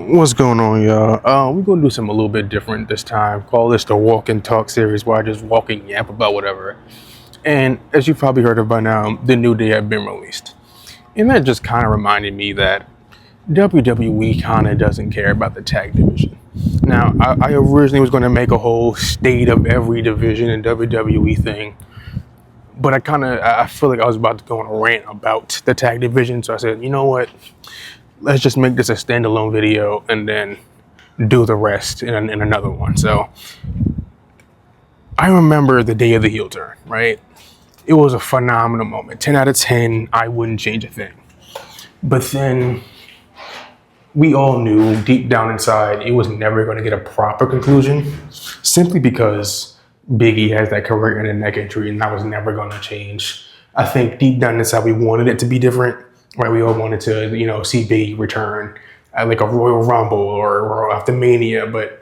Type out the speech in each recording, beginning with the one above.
What's going on, y'all? We're gonna do something a little bit different this time. Call this the Walk and Talk series, where I just walk and yap about whatever. And as you've probably heard of by now, the New Day have been released, and that just kind of reminded me that WWE kind of doesn't care about the tag division. Now, I originally was going to make a whole state of every division in WWE thing, but I feel like I was about to go on a rant about the tag division, so I said, you know what? Let's just make this a standalone video and then do the rest in another one. So I remember the day of the heel turn, right? It was a phenomenal moment. 10 out of 10, I wouldn't change a thing. But then we all knew deep down inside it was never going to get a proper conclusion, simply because Big E has that career-ending neck injury, and that was never going to change. I think deep down inside we wanted it to be different, right? We all wanted to, see Big E return at like a Royal Rumble or after Mania, but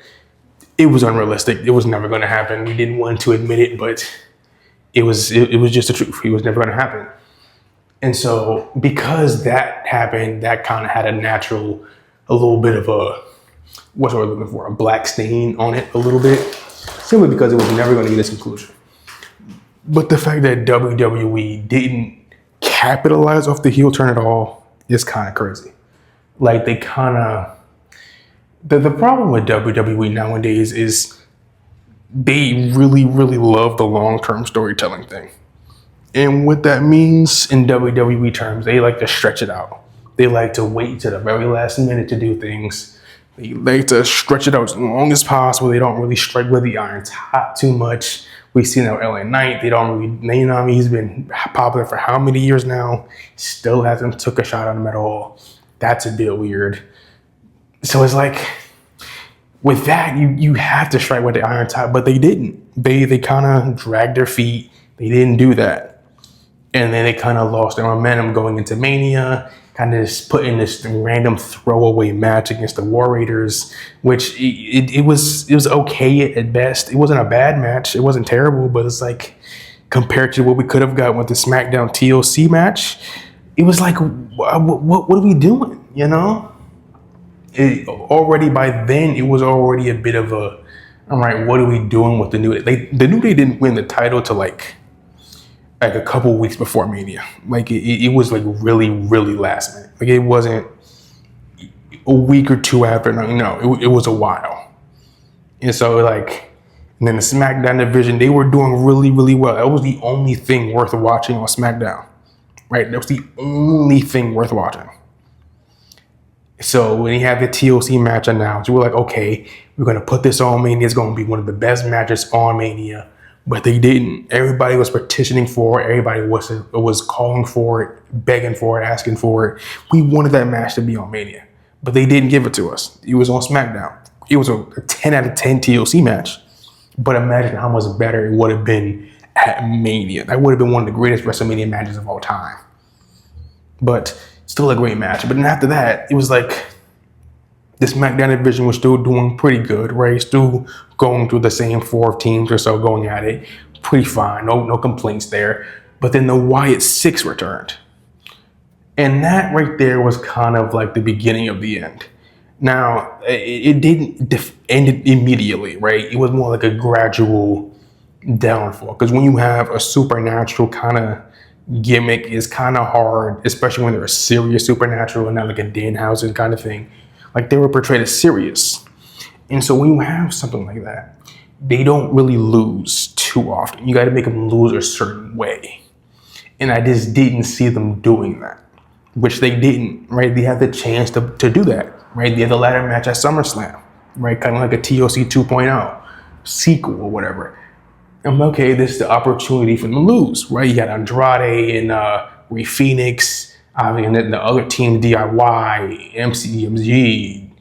it was unrealistic. It was never going to happen. We didn't want to admit it, but it was just the truth. It was never going to happen. And so because that happened, that kind of had a little bit of what's what we're looking for, a black stain on it a little bit, simply because it was never going to get its conclusion. But the fact that WWE didn't capitalize off the heel turn at all is kind of crazy. Like they kind of, the problem with WWE nowadays is they really, really love the long-term storytelling thing. And what that means in WWE terms, they like to stretch it out. They like to wait to the very last minute to do things. They like to stretch it out as long as possible. They don't really strike where the iron's hot too much. We've seen that with LA Knight. They don't really, he's been popular for how many years now? Still hasn't took a shot on him at all. That's a bit weird. So it's like, with that, you have to strike with the iron's hot, but they didn't. They kind of dragged their feet. They didn't do that. And then they kind of lost their momentum going into Mania, kind of just put in this random throwaway match against the War Raiders, which it was okay at best. It wasn't a bad match. It wasn't terrible, but it's like, compared to what we could have got with the SmackDown TLC match, it was like, what are we doing, Already by then, it was already a bit of a, all right, what are we doing with the New Day? The New Day didn't win the title till like a couple weeks before Mania. Like it was like really, really last minute. Like it wasn't a week or two after. No, it was a while. And so and then the SmackDown division, they were doing really, really well. That was the only thing worth watching on SmackDown, right? That was the only thing worth watching. So when you have the TLC match announced, we're like, okay, we're going to put this on Mania. It's going to be one of the best matches on Mania. But they didn't. Everybody was petitioning for it. Everybody was calling for it, begging for it, asking for it. We wanted that match to be on Mania, but they didn't give it to us. It was on SmackDown. It was a 10 out of 10 TLC match. But imagine how much better it would have been at Mania. That would have been one of the greatest WrestleMania matches of all time. But still a great match. But then after that, it was like the SmackDown division was still doing pretty good, right? Still going through the same 4 teams or so going at it. Pretty fine. No complaints there. But then the Wyatt Six returned. And that right there was kind of like the beginning of the end. Now, it didn't end it immediately, right? It was more like a gradual downfall. Because when you have a supernatural kind of gimmick, it's kind of hard, especially when they're a serious supernatural and not like a Danhausen kind of thing. Like they were portrayed as serious. And so when you have something like that, they don't really lose too often. You got to make them lose a certain way. And I just didn't see them doing that, which they didn't, right? They had the chance to do that, right? They had the ladder match at SummerSlam, right? Kind of like a TLC 2.0 sequel or whatever. I'm like, okay, this is the opportunity for them to lose, right? You got Andrade and Rey Fenix, and then the other team, DIY, MCMG,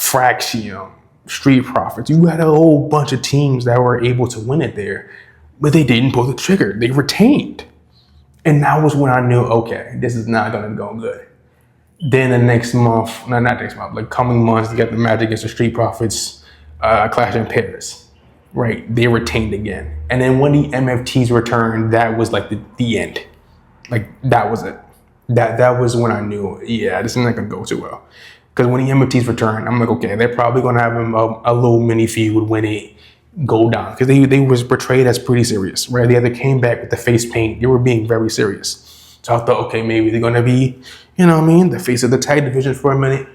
Fraction, Street Profits. You had a whole bunch of teams that were able to win it there, but they didn't pull the trigger. They retained. And that was when I knew, okay, this is not going to go good. Then the next month, not next month, like coming months, you got the match against the Street Profits, Clash in Paris, right? They retained again. And then when the MFTs returned, that was like the end. Like that was it. That was when I knew, yeah, this is not going to go too well. Because when the MFTs return, I'm like, okay, they're probably going to have a little mini feud when they go down. Because they was portrayed as pretty serious, right? They came back with the face paint. They were being very serious. So I thought, okay, maybe they're going to be, you know what I mean, the face of the tag division for a minute.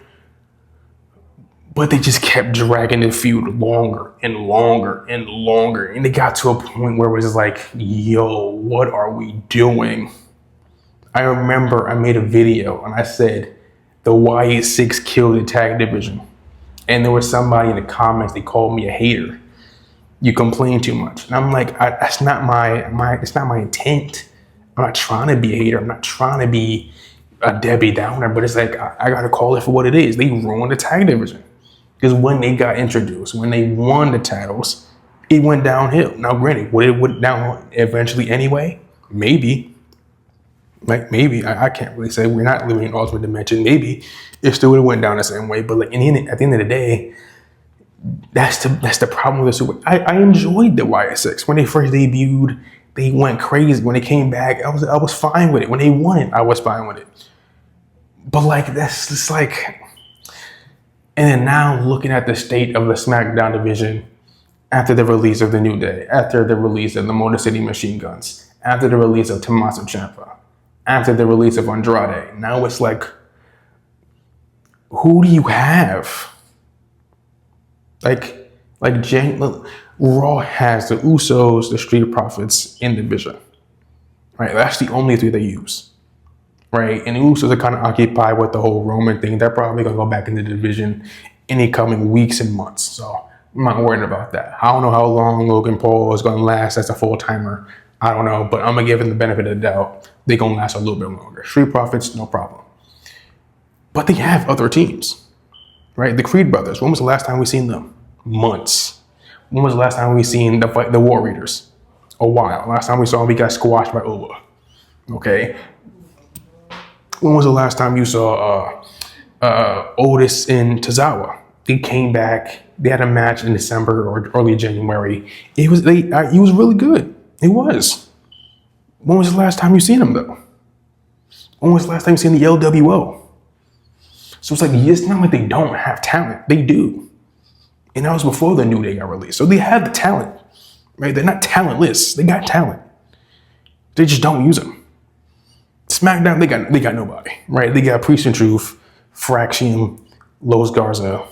But they just kept dragging the feud longer and longer and longer. And it got to a point where it was like, yo, what are we doing? I remember I made a video and I said, the YA6 killed the tag division. And there was somebody in the comments, they called me a hater. You complain too much. And I'm like, that's not it's not my intent. I'm not trying to be a hater. I'm not trying to be a Debbie Downer, but it's like, I got to call it for what it is. They ruined the tag division. Because when they got introduced, when they won the titles, it went downhill. Now, granted, would it went down eventually anyway? Maybe. Like, maybe. I can't really say. We're not living in Ultimate Dimension. Maybe it still would have went down the same way. But like, at the end of the day, that's the problem with the Super. I enjoyed the YS6. When they first debuted, they went crazy. When they came back, I was fine with it. When they won it, I was fine with it. But like, that's just like... And then now looking at the state of the SmackDown division after the release of the New Day, after the release of the Motor City Machine Guns, after the release of Tommaso Ciampa, after the release of Andrade, now it's like, who do you have? Like Raw has the Usos, the Street Profits, and the Vision. Right? That's the only three they use. Right, and the Usos are kind of occupied with the whole Roman thing. They're probably going to go back into the division in the coming weeks and months. So I'm not worried about that. I don't know how long Logan Paul is going to last as a full-timer. I don't know, but I'm going to give him the benefit of the doubt. They're going to last a little bit longer. Street Profits, no problem. But they have other teams, right? The Creed brothers, when was the last time we seen them? Months. When was the last time we seen the War Raiders? A while. Last time we saw them, we got squashed by Oba. Okay? When was the last time you saw Otis and Tozawa? They came back. They had a match in December or early January. He was really good. It was. When was the last time you seen him though? When was the last time you seen the LWO? So it's like, it's not like they don't have talent. They do. And that was before the New Day got released. So they have the talent, right? They're not talentless. They got talent. They just don't use them. SmackDown, they got nobody, right? They got Priest and Truth, Fraction, Los Garza.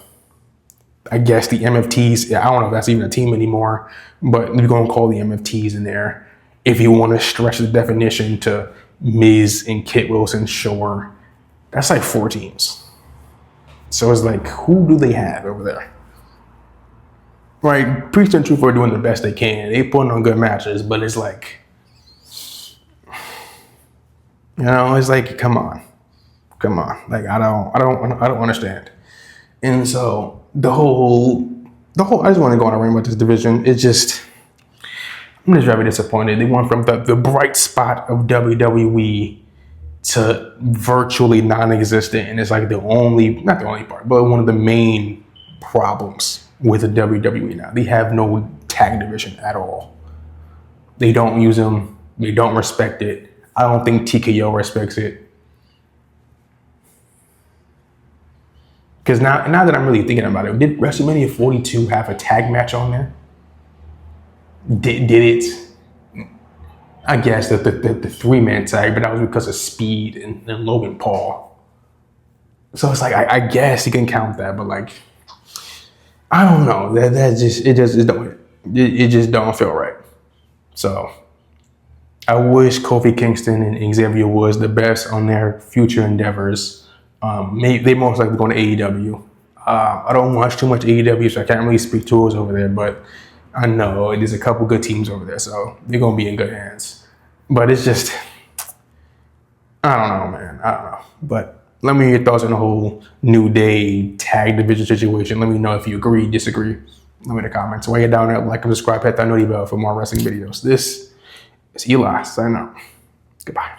I guess the MFTs. I don't know if that's even a team anymore, but we're gonna call the MFTs in there. If you want to stretch the definition to Miz and Kit Wilson, sure. That's like 4 teams. So it's like, who do they have over there? Right? Priest and Truth are doing the best they can. They putting on good matches, but it's like, you know, it's like, come on. Like, I don't understand. And so the whole, I just want to go on a rant about this division. It's just, I'm just very disappointed. They went from the bright spot of WWE to virtually non-existent. And it's like not the only part, but one of the main problems with the WWE now. They have no tag division at all. They don't use them. They don't respect it. I don't think TKO respects it. Because now that I'm really thinking about it, did WrestleMania 42 have a tag match on there? Did it? I guess the 3-man tag, but that was because of Speed and Logan Paul. So it's like, I guess you can count that, but like, I don't know. It just don't feel right. So I wish Kofi Kingston and Xavier Woods the best on their future endeavors. They most likely going to AEW. I don't watch too much AEW, so I can't really speak to us over there, but I know there's a couple good teams over there, so they're going to be in good hands. But it's just, I don't know, man. I don't know. But let me know your thoughts on the whole New Day tag division situation. Let me know if you agree, disagree. Let me in the comments. While you're down there, like and subscribe, hit that notification bell for more wrestling videos. This is Eli signing out. Goodbye.